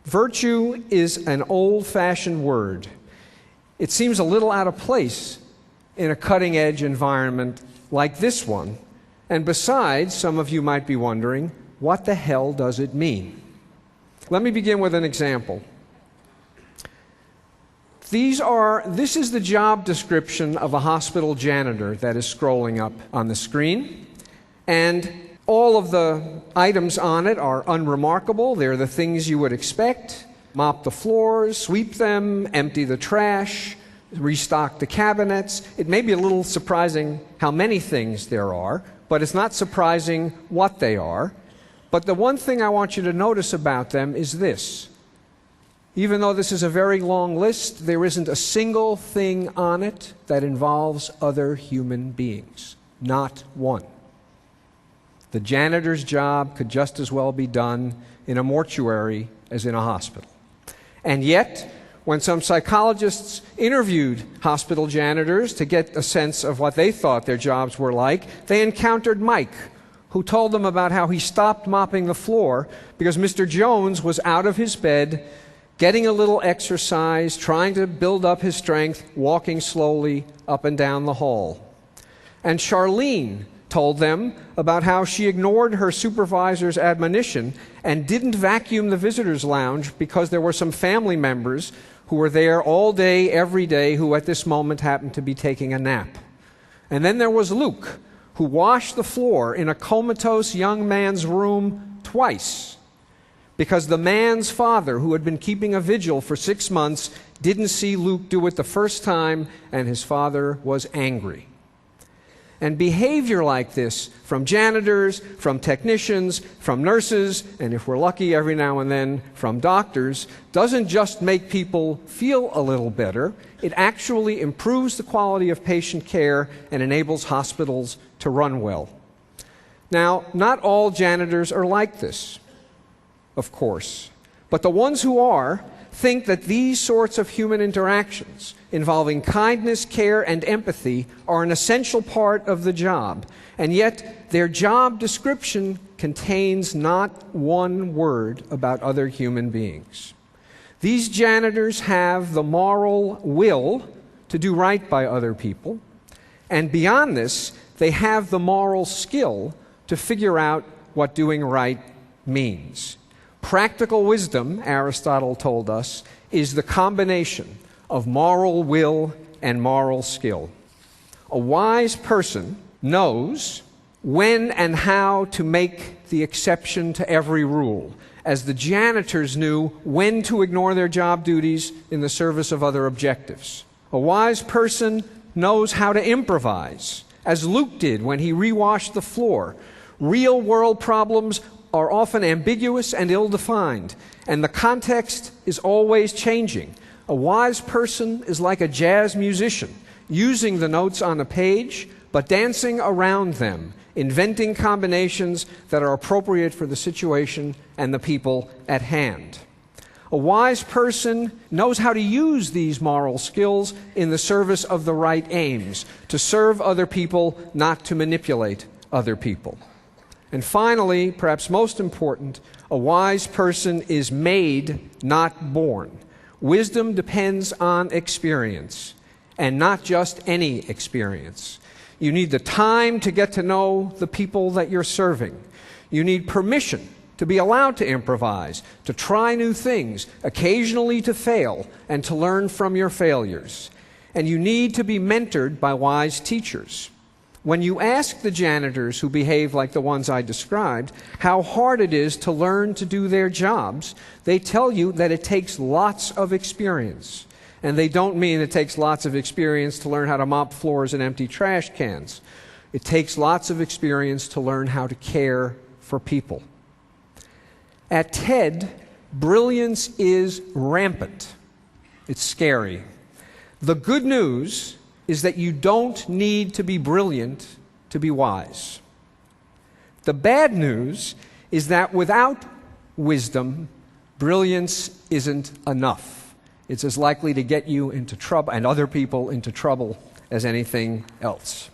Virtue is an old-fashioned word. It seems a little out of place in a cutting-edge environment like this one. And besides, some of you might be wondering, what the hell does it mean? Let me begin with an example. This is the job description of a hospital janitor that is scrolling up on the screen. And all of the items on it are unremarkable. They're the things you would expect. Mop the floors, sweep them, empty the trash, restock the cabinets. It may be a little surprising how many things there are, but it's not surprising what they are. But the one thing I want you to notice about them is this. Even though this is a very long list, there isn't a single thing on it that involves other human beings. Not one. The janitor's job could just as well be done in a mortuary as in a hospital. And yet, when some psychologists interviewed hospital janitors to get a sense of what they thought their jobs were like, they encountered Mike, who told them about how he stopped mopping the floor because Mr. Jones was out of his bed, getting a little exercise, trying to build up his strength, walking slowly up and down the hall. And Charlene told them about how she ignored her supervisor's admonition and didn't vacuum the visitors' lounge because there were some family members who were there all day, every day, who at this moment happened to be taking a nap. And then there was Luke, who washed the floor in a comatose young man's room twice because the man's father, who had been keeping a vigil for 6 months, didn't see Luke do it the first time, and his father was angry. And behavior like this from janitors, from technicians, from nurses, and if we're lucky every now and then from doctors, doesn't just make people feel a little better, it actually improves the quality of patient care and enables hospitals to run well. Now, not all janitors are like this, of course, but the ones who are think that these sorts of human interactions involving kindness, care, and empathy are an essential part of the job, and yet their job description contains not one word about other human beings. These janitors have the moral will to do right by other people, and beyond this, they have the moral skill to figure out what doing right means. Practical wisdom, Aristotle told us, is the combination of moral will and moral skill. A wise person knows when and how to make the exception to every rule, as the janitors knew when to ignore their job duties in the service of other objectives. A wise person knows how to improvise, as Luke did when he rewashed the floor. Real-world problems are often ambiguous and ill-defined, and the context is always changing. A wise person is like a jazz musician, using the notes on a page, but dancing around them, inventing combinations that are appropriate for the situation and the people at hand. A wise person knows how to use these moral skills in the service of the right aims, to serve other people, not to manipulate other people. And finally, perhaps most important, a wise person is made, not born. Wisdom depends on experience, and not just any experience. You need the time to get to know the people that you're serving. You need permission to be allowed to improvise, to try new things, occasionally to fail, and to learn from your failures. And you need to be mentored by wise teachers. When you ask the janitors who behave like the ones I described how hard it is to learn to do their jobs, they tell you that it takes lots of experience. And they don't mean it takes lots of experience to learn how to mop floors and empty trash cans. It takes lots of experience to learn how to care for people. At TED, brilliance is rampant. It's scary. The good news is that you don't need to be brilliant to be wise. The bad news is that without wisdom, brilliance isn't enough. It's as likely to get you into trouble and other people into trouble as anything else.